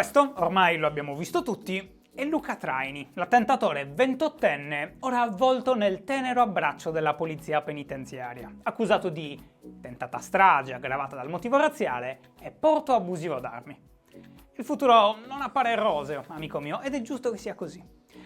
Questo, ormai lo abbiamo visto tutti, è Luca Traini, l'attentatore 28enne, ora avvolto nel tenero abbraccio della polizia penitenziaria, accusato di tentata strage aggravata dal motivo razziale e porto abusivo d'armi. Il futuro non appare roseo, amico mio, ed è giusto che sia così.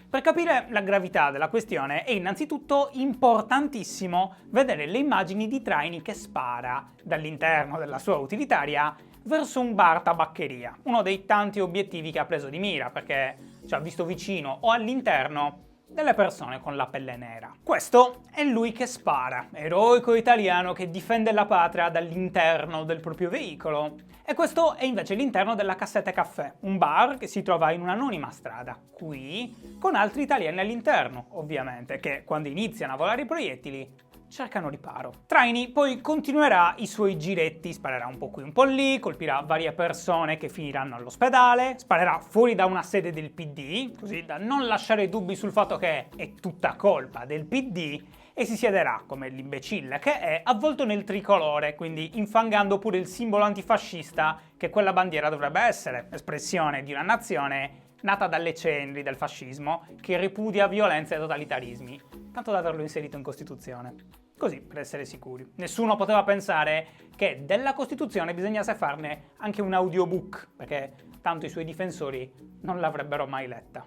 Per capire la gravità della questione è innanzitutto importantissimo vedere le immagini di Traini che spara dall'interno della sua utilitaria verso un bar tabaccheria, uno dei tanti obiettivi che ha preso di mira perché ci ha visto vicino o all'interno delle persone con la pelle nera. Questo è lui che spara, eroico italiano che difende la patria dall'interno del proprio veicolo. E questo è invece l'interno della Cassette Caffè, un bar che si trova in un'anonima strada, qui con altri italiani all'interno, ovviamente, che quando iniziano a volare i proiettili cercano riparo. Traini poi continuerà i suoi giretti, sparerà un po' qui un po' lì, colpirà varie persone che finiranno all'ospedale, sparerà fuori da una sede del PD, così da non lasciare dubbi sul fatto che è tutta colpa del PD, e si siederà, come l'imbecille che è, avvolto nel tricolore, quindi infangando pure il simbolo antifascista che quella bandiera dovrebbe essere, espressione di una nazione nata dalle ceneri del fascismo, che ripudia violenza e totalitarismi, tanto da averlo inserito in Costituzione. Così, per essere sicuri. Nessuno poteva pensare che della Costituzione bisognasse farne anche un audiobook, perché tanto i suoi difensori non l'avrebbero mai letta.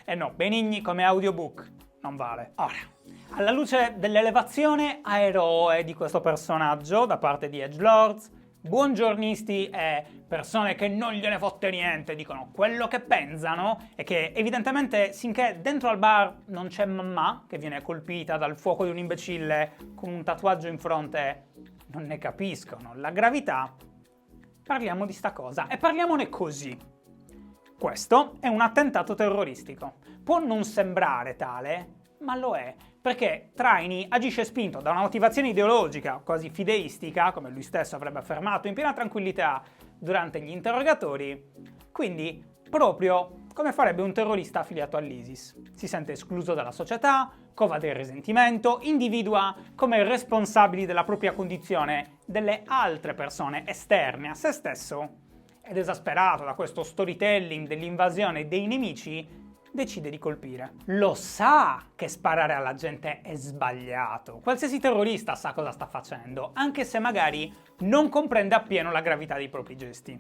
E no, Benigni come audiobook non vale. Ora, alla luce dell'elevazione a eroe di questo personaggio da parte di edgelords, buongiornisti e persone che non gliene fotte niente, dicono quello che pensano e che evidentemente finché dentro al bar non c'è mamma che viene colpita dal fuoco di un imbecille con un tatuaggio in fronte non ne capiscono la gravità, parliamo di sta cosa e parliamone così. Questo è un attentato terroristico. Può non sembrare tale, ma lo è, perché Traini agisce spinto da una motivazione ideologica, quasi fideistica, come lui stesso avrebbe affermato in piena tranquillità durante gli interrogatori, quindi proprio come farebbe un terrorista affiliato all'ISIS. Si sente escluso dalla società, cova del risentimento, individua come responsabili della propria condizione delle altre persone esterne a se stesso ed esasperato da questo storytelling dell'invasione dei nemici decide di colpire. Lo sa che sparare alla gente è sbagliato. Qualsiasi terrorista sa cosa sta facendo, anche se magari non comprende appieno la gravità dei propri gesti.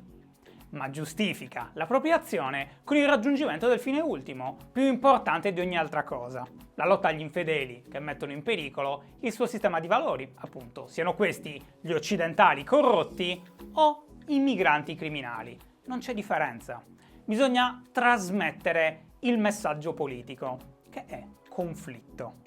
Ma giustifica la propria azione con il raggiungimento del fine ultimo, più importante di ogni altra cosa. La lotta agli infedeli che mettono in pericolo il suo sistema di valori, appunto, siano questi gli occidentali corrotti o i migranti criminali. Non c'è differenza. Bisogna trasmettere il messaggio politico, che è conflitto.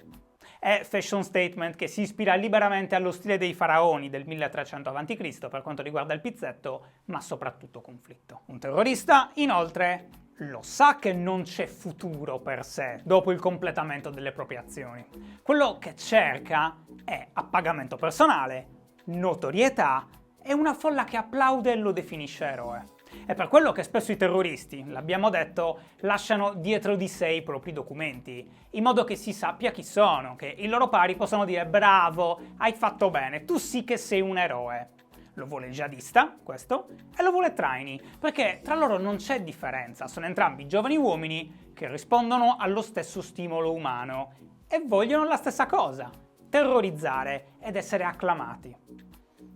È fashion statement che si ispira liberamente allo stile dei faraoni del 1300 a.C. per quanto riguarda il pizzetto, ma soprattutto conflitto. Un terrorista, inoltre, lo sa che non c'è futuro per sé dopo il completamento delle proprie azioni. Quello che cerca è appagamento personale, notorietà e una folla che applaude e lo definisce eroe. È per quello che spesso i terroristi, l'abbiamo detto, lasciano dietro di sé i propri documenti, in modo che si sappia chi sono, che i loro pari possano dire bravo, hai fatto bene, tu sì che sei un eroe. Lo vuole il jihadista, questo, e lo vuole Traini, perché tra loro non c'è differenza, sono entrambi giovani uomini che rispondono allo stesso stimolo umano e vogliono la stessa cosa, terrorizzare ed essere acclamati.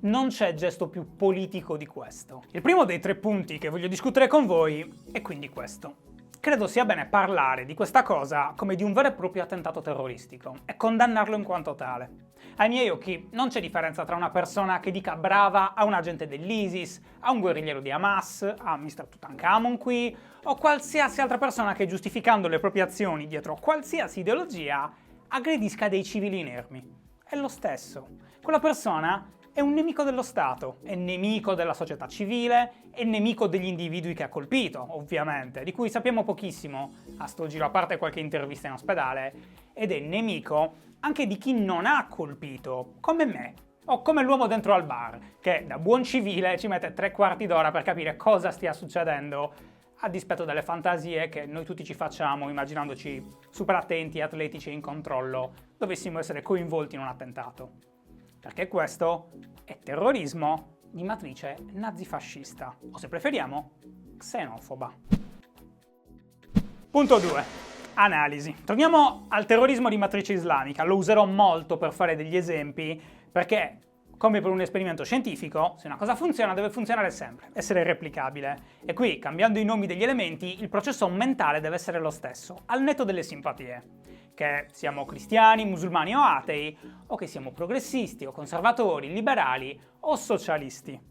Non c'è gesto più politico di questo. Il primo dei 3 punti che voglio discutere con voi è quindi questo. Credo sia bene parlare di questa cosa come di un vero e proprio attentato terroristico e condannarlo in quanto tale. Ai miei occhi non c'è differenza tra una persona che dica brava a un agente dell'ISIS, a un guerrigliero di Hamas, a Mr. Tutankhamon qui, o qualsiasi altra persona che giustificando le proprie azioni dietro qualsiasi ideologia aggredisca dei civili inermi. È lo stesso. Quella persona è un nemico dello Stato, è nemico della società civile, è nemico degli individui che ha colpito, ovviamente, di cui sappiamo pochissimo, a sto giro a parte qualche intervista in ospedale, ed è nemico anche di chi non ha colpito, come me, o come l'uomo dentro al bar, che da buon civile ci mette 3/4 d'ora per capire cosa stia succedendo, a dispetto delle fantasie che noi tutti ci facciamo immaginandoci super attenti, atletici e in controllo, dovessimo essere coinvolti in un attentato. Perché questo è terrorismo di matrice nazifascista, o se preferiamo, xenofoba. Punto 2. Analisi. Torniamo al terrorismo di matrice islamica. Lo userò molto per fare degli esempi, perché, come per un esperimento scientifico, se una cosa funziona deve funzionare sempre, essere replicabile. E qui, cambiando i nomi degli elementi, il processo mentale deve essere lo stesso, al netto delle simpatie. Che siamo cristiani, musulmani o atei, o che siamo progressisti o conservatori, liberali o socialisti.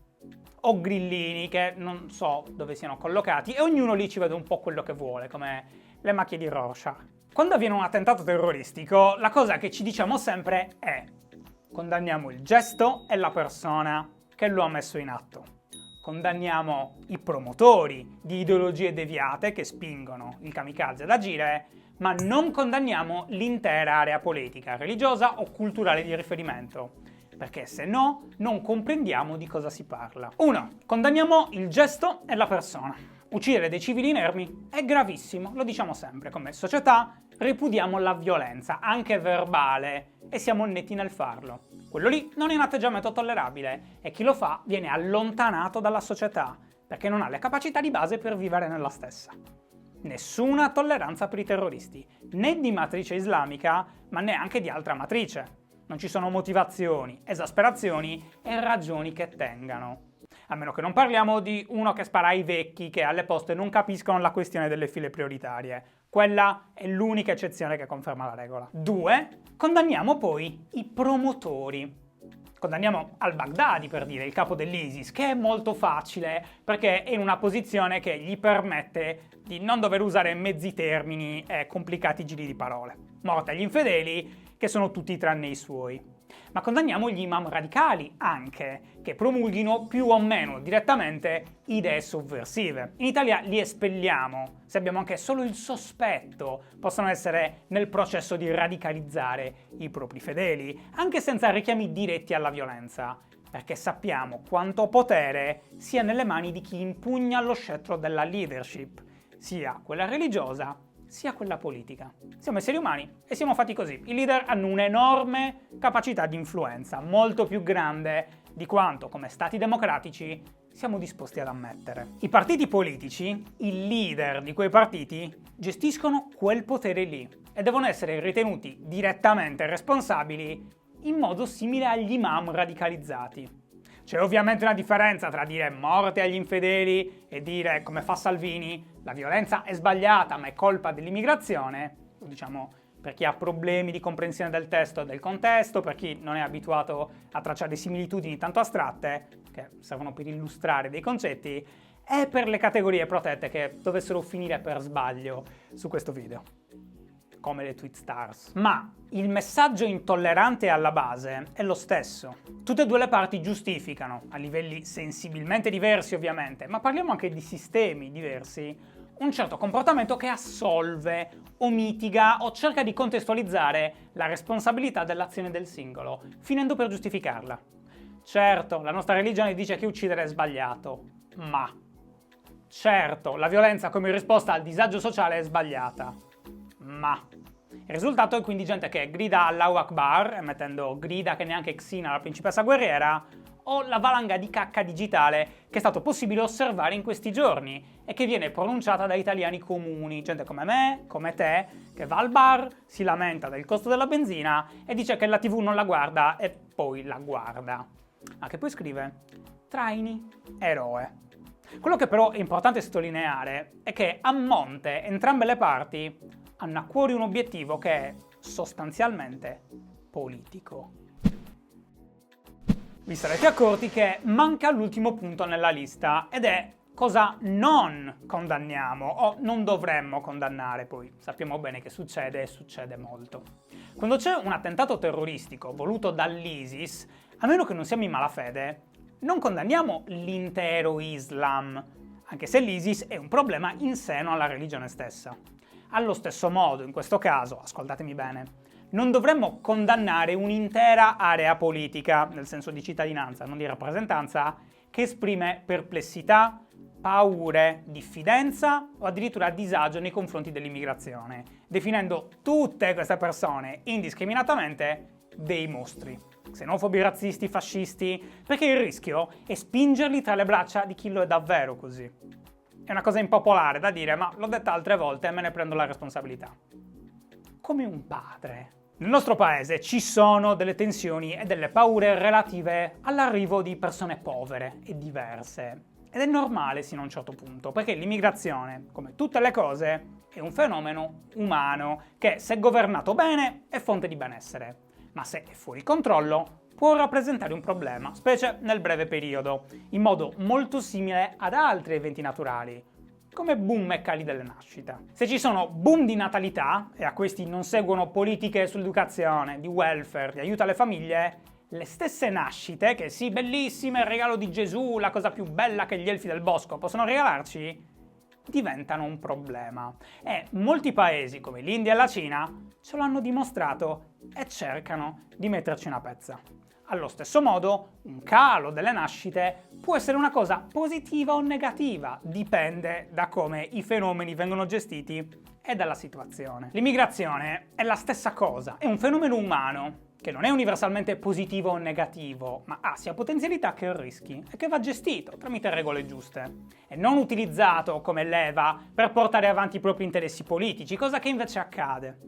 O grillini, che non so dove siano collocati, e ognuno lì ci vede un po' quello che vuole, come le macchie di Rorschach. Quando avviene un attentato terroristico, la cosa che ci diciamo sempre è: condanniamo il gesto e la persona che lo ha messo in atto. Condanniamo i promotori di ideologie deviate che spingono il kamikaze ad agire, ma non condanniamo l'intera area politica, religiosa o culturale di riferimento, perché se no non comprendiamo di cosa si parla. 1. Condanniamo il gesto e la persona. Uccidere dei civili inermi è gravissimo, lo diciamo sempre. Come società ripudiamo la violenza, anche verbale, e siamo netti nel farlo. Quello lì non è un atteggiamento tollerabile e chi lo fa viene allontanato dalla società, perché non ha le capacità di base per vivere nella stessa. Nessuna tolleranza per i terroristi, né di matrice islamica, ma neanche di altra matrice. Non ci sono motivazioni, esasperazioni e ragioni che tengano. A meno che non parliamo di uno che spara ai vecchi che alle poste non capiscono la questione delle file prioritarie. Quella è l'unica eccezione che conferma la regola. 2. Condanniamo poi i promotori. Condanniamo al-Baghdadi, per dire, il capo dell'ISIS, che è molto facile perché è in una posizione che gli permette di non dover usare mezzi termini e complicati giri di parole. Morte agli infedeli, che sono tutti tranne i suoi. Ma condanniamo gli imam radicali anche, che promulghino più o meno direttamente idee sovversive. In Italia li espelliamo, se abbiamo anche solo il sospetto, possono essere nel processo di radicalizzare i propri fedeli, anche senza richiami diretti alla violenza, perché sappiamo quanto potere sia nelle mani di chi impugna lo scettro della leadership, sia quella religiosa sia quella politica. Siamo esseri umani e siamo fatti così. I leader hanno un'enorme capacità di influenza, molto più grande di quanto, come stati democratici, siamo disposti ad ammettere. I partiti politici, i leader di quei partiti, gestiscono quel potere lì e devono essere ritenuti direttamente responsabili in modo simile agli imam radicalizzati. C'è ovviamente una differenza tra dire morte agli infedeli e dire, come fa Salvini, la violenza è sbagliata ma è colpa dell'immigrazione, lo diciamo per chi ha problemi di comprensione del testo e del contesto, per chi non è abituato a tracciare similitudini tanto astratte, che servono per illustrare dei concetti, e per le categorie protette che dovessero finire per sbaglio su questo video, come le tweet stars. Ma il messaggio intollerante alla base è lo stesso. Tutte e due le parti giustificano, a livelli sensibilmente diversi ovviamente, ma parliamo anche di sistemi diversi, un certo comportamento che assolve o mitiga o cerca di contestualizzare la responsabilità dell'azione del singolo, finendo per giustificarla. Certo, la nostra religione dice che uccidere è sbagliato, ma certo, la violenza come risposta al disagio sociale è sbagliata, ma il risultato è quindi gente che grida Allahu Akbar, emettendo grida che neanche Xina, la principessa guerriera, o la valanga di cacca digitale che è stato possibile osservare in questi giorni e che viene pronunciata da italiani comuni, gente come me, come te, che va al bar, si lamenta del costo della benzina e dice che la TV non la guarda e poi la guarda. Ma che poi scrive: traini, eroe. Quello che però è importante sottolineare è che a monte entrambe le parti hanno a cuore un obiettivo che è sostanzialmente politico. Vi sarete accorti che manca l'ultimo punto nella lista ed è cosa non condanniamo o non dovremmo condannare, poi sappiamo bene che succede e succede molto. Quando c'è un attentato terroristico voluto dall'ISIS, a meno che non siamo in malafede, non condanniamo l'intero Islam, anche se l'ISIS è un problema in seno alla religione stessa. Allo stesso modo, in questo caso, ascoltatemi bene, non dovremmo condannare un'intera area politica, nel senso di cittadinanza, non di rappresentanza, che esprime perplessità, paure, diffidenza o addirittura disagio nei confronti dell'immigrazione, definendo tutte queste persone indiscriminatamente dei mostri. Xenofobi, razzisti, fascisti, perché il rischio è spingerli tra le braccia di chi lo è davvero così. È una cosa impopolare da dire, ma l'ho detta altre volte e me ne prendo la responsabilità. Come un padre. Nel nostro paese ci sono delle tensioni e delle paure relative all'arrivo di persone povere e diverse. Ed è normale sino a un certo punto, perché l'immigrazione, come tutte le cose, è un fenomeno umano che, se governato bene, è fonte di benessere. Ma se è fuori controllo, può rappresentare un problema, specie nel breve periodo, in modo molto simile ad altri eventi naturali, come boom e cali delle nascite. Se ci sono boom di natalità, e a questi non seguono politiche sull'educazione, di welfare, di aiuto alle famiglie, le stesse nascite, che sì, bellissime, il regalo di Gesù, la cosa più bella che gli elfi del bosco possono regalarci, diventano un problema. E molti paesi, come l'India e la Cina, ce lo hanno dimostrato e cercano di metterci una pezza. Allo stesso modo, un calo delle nascite può essere una cosa positiva o negativa, dipende da come i fenomeni vengono gestiti e dalla situazione. L'immigrazione è la stessa cosa, è un fenomeno umano, che non è universalmente positivo o negativo, ma ha sia potenzialità che rischi e che va gestito tramite regole giuste e non utilizzato come leva per portare avanti i propri interessi politici, cosa che invece accade.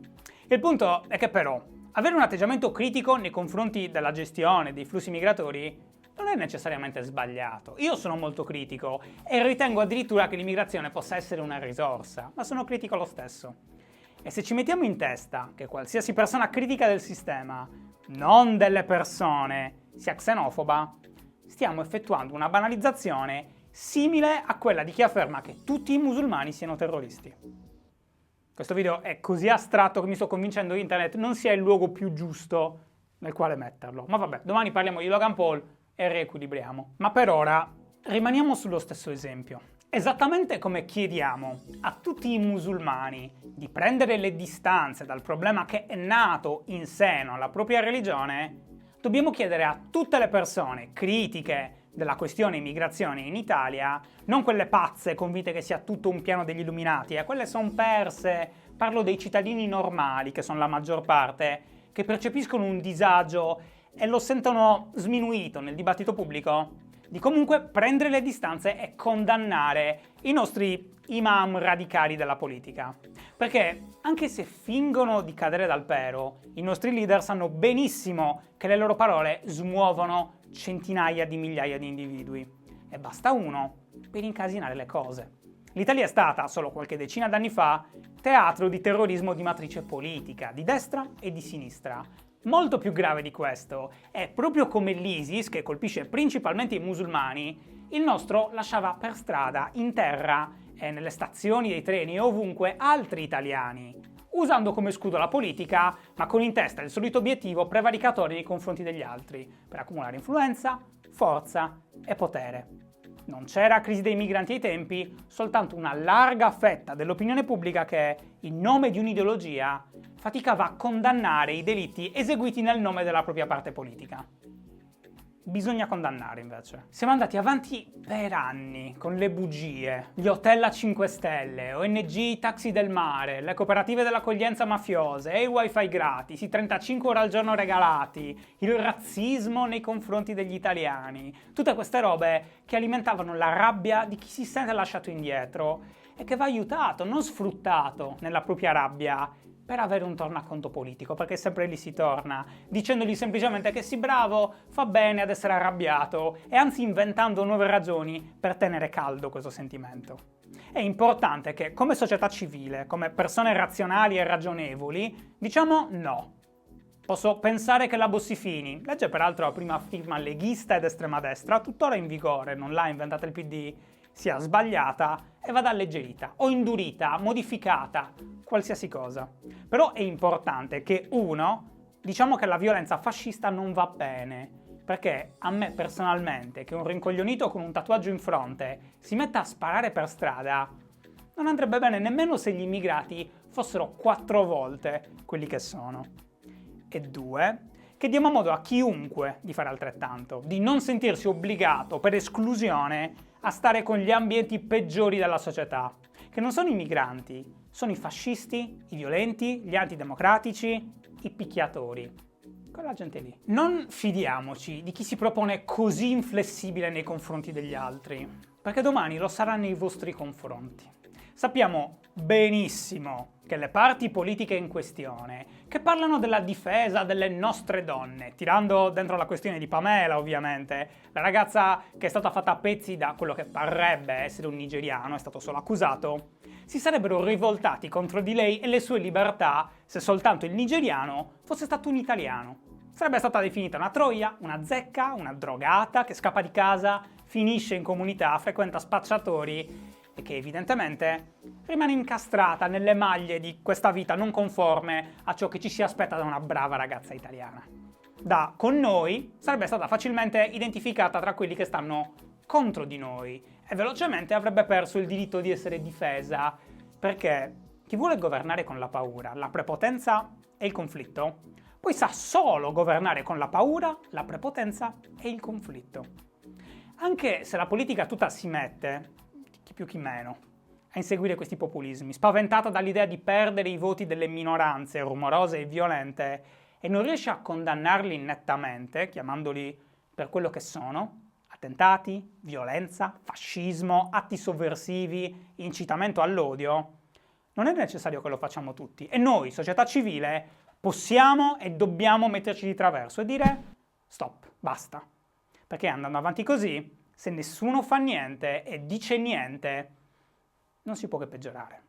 Il punto è che però avere un atteggiamento critico nei confronti della gestione dei flussi migratori non è necessariamente sbagliato. Io sono molto critico e ritengo addirittura che l'immigrazione possa essere una risorsa, ma sono critico lo stesso. E se ci mettiamo in testa che qualsiasi persona critica del sistema, non delle persone, sia xenofoba, stiamo effettuando una banalizzazione simile a quella di chi afferma che tutti i musulmani siano terroristi. Questo video è così astratto che mi sto convincendo che internet non sia il luogo più giusto nel quale metterlo. Ma vabbè, domani parliamo di Logan Paul e riequilibriamo. Ma per ora rimaniamo sullo stesso esempio. Esattamente come chiediamo a tutti i musulmani di prendere le distanze dal problema che è nato in seno alla propria religione, dobbiamo chiedere a tutte le persone critiche della questione immigrazione in Italia, non quelle pazze convinte che sia tutto un piano degli illuminati, quelle son perse, parlo dei cittadini normali, che sono la maggior parte, che percepiscono un disagio e lo sentono sminuito nel dibattito pubblico, di comunque prendere le distanze e condannare i nostri imam radicali della politica. Perché anche se fingono di cadere dal pero, i nostri leader sanno benissimo che le loro parole smuovono centinaia di migliaia di individui. E basta uno per incasinare le cose. L'Italia è stata, solo qualche decina d'anni fa, teatro di terrorismo di matrice politica, di destra e di sinistra. Molto più grave di questo è proprio come l'ISIS, che colpisce principalmente i musulmani, il nostro lasciava per strada, in terra e nelle stazioni dei treni e ovunque altri italiani, usando come scudo la politica, ma con in testa il solito obiettivo prevaricatorio nei confronti degli altri, per accumulare influenza, forza e potere. Non c'era crisi dei migranti ai tempi, soltanto una larga fetta dell'opinione pubblica che, in nome di un'ideologia, faticava a condannare i delitti eseguiti nel nome della propria parte politica. Bisogna condannare, invece. Siamo andati avanti per anni con le bugie, gli hotel a 5 stelle, ONG taxi del mare, le cooperative dell'accoglienza mafiose, e i wifi gratis, i 35 ore al giorno regalati, il razzismo nei confronti degli italiani. Tutte queste robe che alimentavano la rabbia di chi si sente lasciato indietro e che va aiutato, non sfruttato nella propria rabbia per avere un tornaconto politico, perché sempre lì si torna, dicendogli semplicemente che sì, bravo, fa bene ad essere arrabbiato, e anzi inventando nuove ragioni per tenere caldo questo sentimento. È importante che, come società civile, come persone razionali e ragionevoli, diciamo no. Posso pensare che la Bossi-Fini, legge peraltro a prima firma leghista ed estrema destra, tuttora in vigore, non l'ha inventata il PD, sia sbagliata e vada alleggerita, o indurita, modificata, qualsiasi cosa. Però è importante che diciamo che la violenza fascista non va bene, perché a me personalmente, che un rincoglionito con un tatuaggio in fronte si metta a sparare per strada, non andrebbe bene nemmeno se gli immigrati fossero 4 volte quelli che sono. E 2, che diamo modo a chiunque di fare altrettanto, di non sentirsi obbligato per esclusione a stare con gli ambienti peggiori della società, che non sono i migranti, sono i fascisti, i violenti, gli antidemocratici, i picchiatori. Quella gente lì. Non fidiamoci di chi si propone così inflessibile nei confronti degli altri. perché domani lo sarà nei vostri confronti. Sappiamo benissimo che le parti politiche in questione, che parlano della difesa delle nostre donne, tirando dentro la questione di Pamela ovviamente, la ragazza che è stata fatta a pezzi da quello che parrebbe essere un nigeriano, è stato solo accusato, si sarebbero rivoltati contro di lei e le sue libertà se soltanto il nigeriano fosse stato un italiano. Sarebbe stata definita una troia, una zecca, una drogata che scappa di casa, finisce in comunità, frequenta spacciatori e che evidentemente rimane incastrata nelle maglie di questa vita non conforme a ciò che ci si aspetta da una brava ragazza italiana. Da con noi sarebbe stata facilmente identificata tra quelli che stanno contro di noi e velocemente avrebbe perso il diritto di essere difesa, perché chi vuole governare con la paura, la prepotenza e il conflitto, poi sa solo governare con la paura, la prepotenza e il conflitto. Anche se la politica tutta si mette, chi più chi meno, a inseguire questi populismi, spaventata dall'idea di perdere i voti delle minoranze rumorose e violente, e non riesce a condannarli nettamente, chiamandoli per quello che sono, attentati, violenza, fascismo, atti sovversivi, incitamento all'odio, non è necessario che lo facciamo tutti. E noi, società civile, possiamo e dobbiamo metterci di traverso e dire stop, basta. Perché andando avanti così, se nessuno fa niente e dice niente, non si può che peggiorare.